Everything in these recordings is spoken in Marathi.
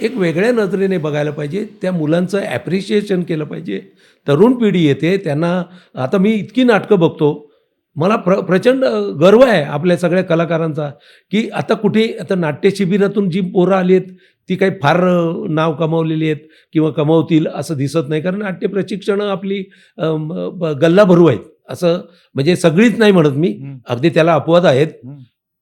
एक वेगळ्या नजरेने बघायला पाहिजे. त्या मुलांचं ॲप्रिशिएशन केलं पाहिजे. तरुण पिढी येते त्यांना. आता मी इतकी नाटकं बघतो. मला प्रचंड गर्व आहे आपल्या सगळ्या कलाकारांचा, की आता कुठे आता नाट्य शिबिरातून जी पोरं आली आहेत, ती काही फार नाव कमावलेली आहेत किंवा कमावतील असं दिसत नाही. कारण नाट्य प्रशिक्षणं आपली गल्लाभरू आहेत. असं म्हणजे सगळीच नाही म्हणत मी. हं. अगदी त्याला अपवाद आहेत. हं.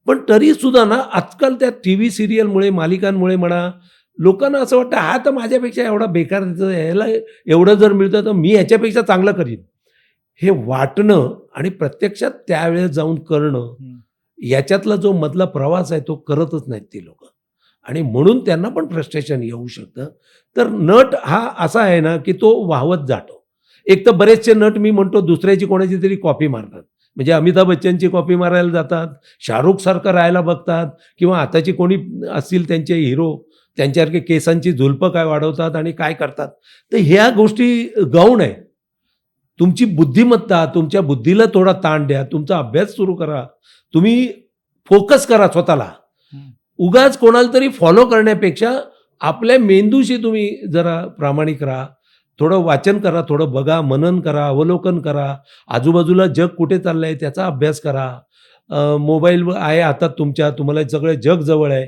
पण तरीसुद्धा ना आजकाल त्या टीव्ही सीरियलमुळे, मालिकांमुळे म्हणा, लोकांना असं वाटतं हा तर माझ्यापेक्षा एवढा बेकार दिसतो, ह्याला एवढं जर मिळतं तर मी ह्याच्यापेक्षा चांगलं करीन. हे वाटणं आणि प्रत्यक्षात त्यावेळेस जाऊन करणं, हं. याच्यातला जो मधला प्रवास आहे तो करतच नाहीत ती लोकं. आणि म्हणून त्यांना पण फ्रस्ट्रेशन येऊ शकतं. तर नट हा असा आहे ना, की तो वाहवत जातो. एक तर बरेचसे नट मी म्हणतो दुसऱ्याची कोणाची तरी कॉपी मारतात. म्हणजे अमिताभ बच्चनची कॉपी मारायला जातात, शाहरुखसारखं राहायला बघतात किंवा आताची कोणी असतील त्यांचे हिरो, त्यांच्यासारखे केसांची झुलपं काय वाढवतात आणि काय करतात. तर ह्या गोष्टी गौण आहे. तुमची बुद्धिमत्ता, तुमच्या बुद्धीला थोडा ताण द्या, तुमचा अभ्यास सुरू करा. तुम्ही फोकस करा स्वतःला. हं. उगाच कोणाला तरी फॉलो करण्यापेक्षा आपल्या मेंदूशी तुम्ही जरा प्रामाणिक राहा. थोडं वाचन करा, थोडं बघा, मनन करा, अवलोकन करा. आजूबाजूला जग कुठे चाललंय त्याचा अभ्यास करा. मोबाईल आहे हातात तुमच्या, तुम्हाला सगळं जग जवळ आहे.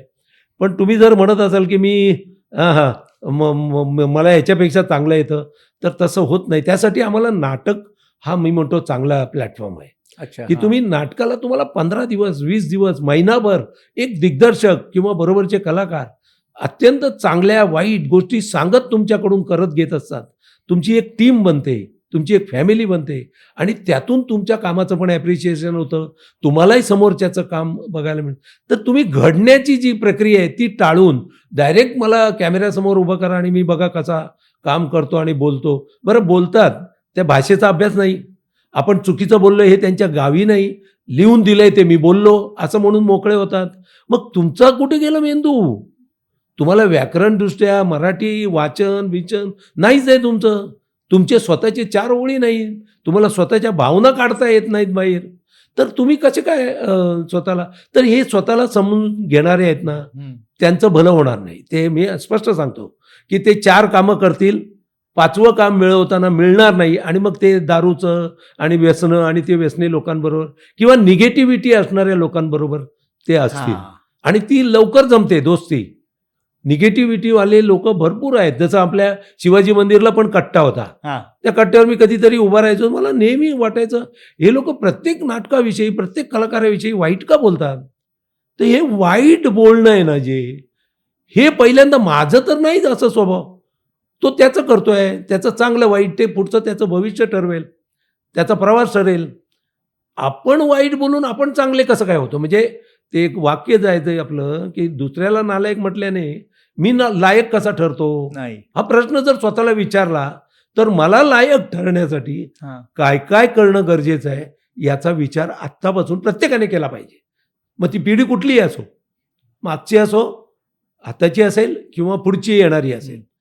पण तुम्ही जर म्हणत असाल, की मी हां, हां, मला ह्याच्यापेक्षा चांगलं येतं, तर तसं होत नाही. त्यासाठी आम्हाला नाटक हा मी म्हणतो चांगला प्लॅटफॉर्म आहे, अच्छा. की हां. तुम्ही नाटकाला तुम्हाला 15 दिवस, 20 दिवस, महिनाभर एक दिग्दर्शक किंवा बरोबरचे कलाकार अत्यंत चांगल्या, वाईट गोष्टी सांगत तुमच्याकडून करत घेत असतात. तुमची एक टीम बनते, तुमची एक फॅमिली बनते आणि त्यातून तुमच्या कामाचं पण ॲप्रिशिएशन होतं. तुम्हालाही समोरच्याचं काम बघायला मिळतं. तर तुम्ही घडण्याची जी प्रक्रिया आहे ती टाळून डायरेक्ट मला कॅमेऱ्यासमोर उभं करा आणि मी बघा कसा काम करतो आणि बोलतो. बरं बोलतात, त्या भाषेचा अभ्यास नाही. आपण चुकीचं बोललो हे त्यांच्या गावी नाही. लिहून दिलंय ते मी बोललो असं म्हणून मोकळे होतात. मग तुमचा कुठे गेला मेंदू? तुम्हाला व्याकरणदृष्ट्या मराठी वाचन-बिचन नाहीच आहे तुमचं. तुमचे स्वतःचे 4 ओळी नाहीत. तुम्हाला स्वतःच्या भावना काढता येत नाहीत बाहेर. तर तुम्ही कसे काय स्वतःला तर हे स्वतःला समजून घेणारे आहेत ना, हं. त्यांचं भलं होणार नाही. ते मी स्पष्ट सांगतो, की ते 4 कामं करतील, 5वं काम मिळवताना मिळणार नाही आणि मग ते दारूचं आणि व्यसनं आणि ते व्यसनी लोकांबरोबर किंवा निगेटिव्हिटी असणाऱ्या लोकांबरोबर ते असतील. हां. आणि ती लवकर जमते दोस्ती. निगेटिव्हिटीवाले लोकं भरपूर आहेत. जसं आपल्या शिवाजी मंदिरला पण कट्टा होता. हां. त्या कट्ट्यावर मी कधीतरी उभा राहायचो. मला नेहमी वाटायचं, हे लोकं प्रत्येक नाटकाविषयी, प्रत्येक कलाकाराविषयी वाईट का बोलतात? तर हे वाईट बोलणं आहे ना जे, हे पहिल्यांदा माझं तर नाहीच असं स्वभाव. तो त्याचं करतोय. त्याचं चांगलं वाईट ते पुढचं त्याचं भविष्य ठरवेल. त्याचा प्रवास ठरेल. आपण वाईट बोलून आपण चांगले कसं काय होतो? म्हणजे ते एक वाक्य जायचंय आपलं, की दुसऱ्याला नालायक म्हटल्याने मी लायक कसा ठरतो? नाही. हा प्रश्न जर स्वतःला विचारला, तर मला लायक ठरण्यासाठी हां. काय-काय करणं गरजेचं आहे, याचा विचार आत्तापासून प्रत्येकाने केला पाहिजे. मग ती पिढी कुठलीही असो, मागची असो, आताची असेल किंवा पुढची येणारी असेल.